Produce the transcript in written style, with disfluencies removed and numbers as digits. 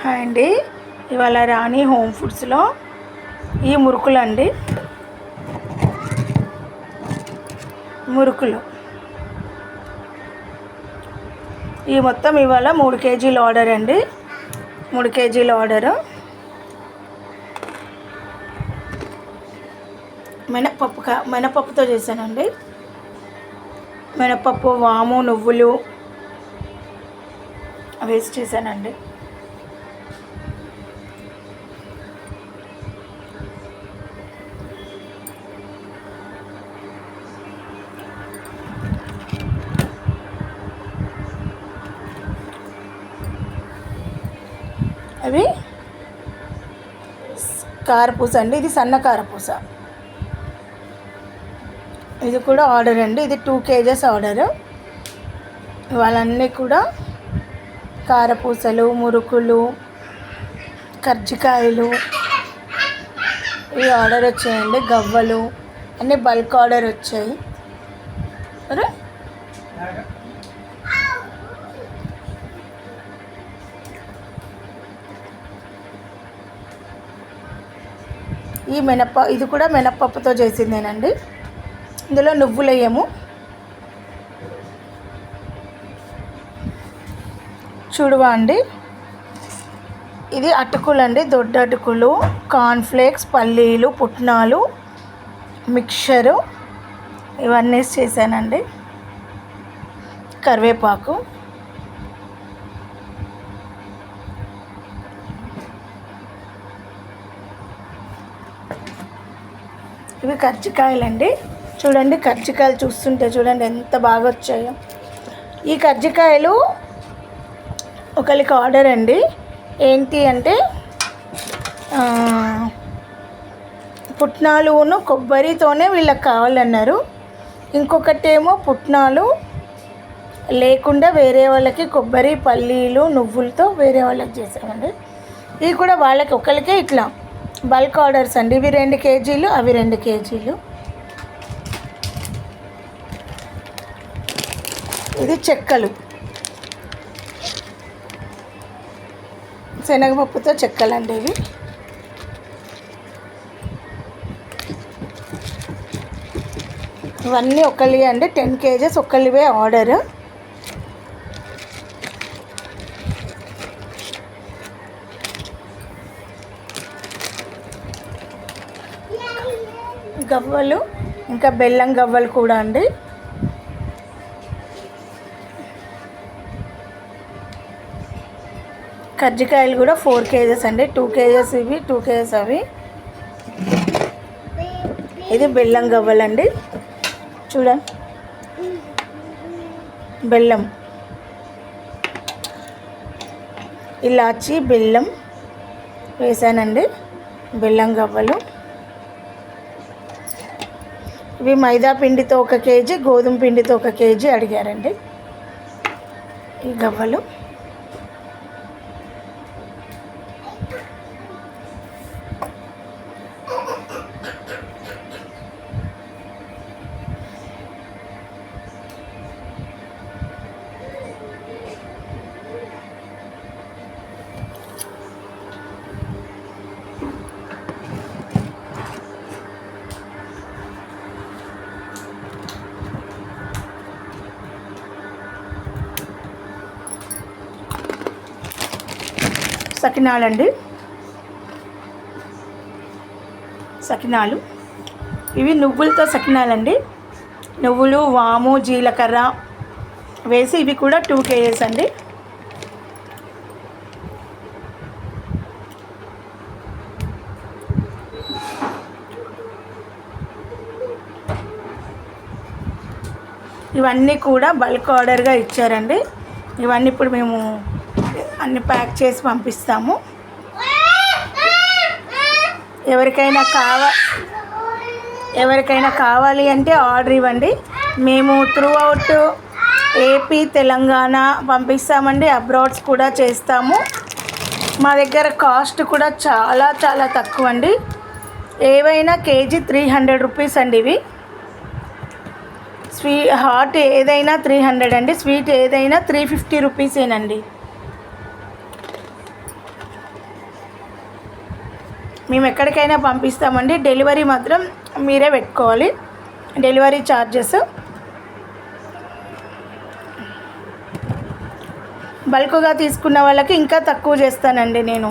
Hi అండి. ఇవాళ రాణి home ఫుడ్స్లో ఈ మురుకులు అండి. మురుకులు ఈ మొత్తం ఇవాళ 3 కేజీల ఆర్డర్ అండి. 3 కేజీల ఆర్డరు. మినపప్పుతో చేశానండి. మినపప్పు, వాము, నువ్వులు వేసి చేశానండి. అవి కారపూస అండి. ఇది సన్న కారపూస. ఇది కూడా ఆర్డర్ అండి. ఇది 2 కేజెస్ ఆర్డరు. వాళ్ళన్నీ కూడా కారపూసలు, మురుకులు, కర్జికాయలు ఇవి ఆర్డర్ వచ్చాయండి. గవ్వలు అన్నీ బల్క్ ఆర్డర్ వచ్చాయి. అరే ఇది కూడా మినపప్పుతో చేసిందేనండి. ఇందులో నువ్వులు వేయము. చూడవా అండి. ఇది అటుకులు అండి. దొడ్డ అటుకులు, కార్న్ఫ్లేక్స్, పల్లీలు, పుట్నాలు, మిక్చరు ఇవన్నీ చేశానండి. కరివేపాకు, ఇవి కర్జికాయలండి. చూడండి, కర్జికాయలు చూస్తుంటే చూడండి ఎంత బాగా వచ్చాయో. ఈ కర్జికాయలు ఒకరికి ఆర్డర్ అండి. ఏంటి అంటే పుట్నాలును కొబ్బరితోనే వీళ్ళకి కావాలన్నారు. ఇంకొకటేమో పుట్నాలు లేకుండా వేరే వాళ్ళకి కొబ్బరి, పల్లీలు, నువ్వులతో వేరే వాళ్ళకి చేసామండి. ఇవి కూడా వాళ్ళకి ఒకరికే ఇట్లా బల్క్ ఆర్డర్స్ అండి. ఇవి 2 కేజీలు, అవి 2 కేజీలు. ఇది చెక్కలు, శనగపప్పుతో చెక్కలండి. ఇవి ఇవన్నీ ఒకళ్ళే అండి. 10 కేజెస్ ఒకళ్ళవే ఆర్డర్. గవ్వలు, ఇంకా బెల్లం గవ్వలు కూడా అండి. కర్జికాయలు కూడా 4 కేజెస్ అండి. 2 కేజెస్ ఇవి, 2 కేజెస్ అవి. ఇది బెల్లం గవ్వలండి. చూడండి, బెల్లం, ఇలాచి, బెల్లం వేసానండి. బెల్లం గవ్వలు. ఇవి మైదా పిండితో 1 కేజీ, గోధుమ పిండితో 1 కేజీ అడిగారండి. ఈ గవ్వలు సకినాలండి. సకినాలు ఇవి నువ్వులతో సకినాలండి. నువ్వులు, వాము, జీలకర్ర వేసి ఇవి కూడా 2 కేజెస్ అండి. ఇవన్నీ కూడా బల్క్ ఆర్డర్గా ఇచ్చారండి. ఇవన్నీ ఇప్పుడు మేము అన్ని ప్యాక్ చేసి పంపిస్తాము. ఎవరికైనా కావాలి అంటే ఆర్డర్ ఇవ్వండి. మేము త్రూ అవుట్ ఏపీ, తెలంగాణ పంపిస్తామండి. అబ్రాడ్స్ కూడా చేస్తాము. మా దగ్గర కాస్ట్ కూడా చాలా చాలా తక్కువ అండి. ఏవైనా కేజీ 300 రూపీస్ అండి. ఇవి హాట్ ఏదైనా 300 అండి. స్వీట్ ఏదైనా 350 రూపీసేనండి. మేము ఎక్కడికైనా పంపిస్తామండి. డెలివరీ మాత్రం మీరే పెట్టుకోవాలి, డెలివరీ ఛార్జెస్. బల్క్గా తీసుకున్న వాళ్ళకి ఇంకా తక్కువ చేస్తానండి నేను.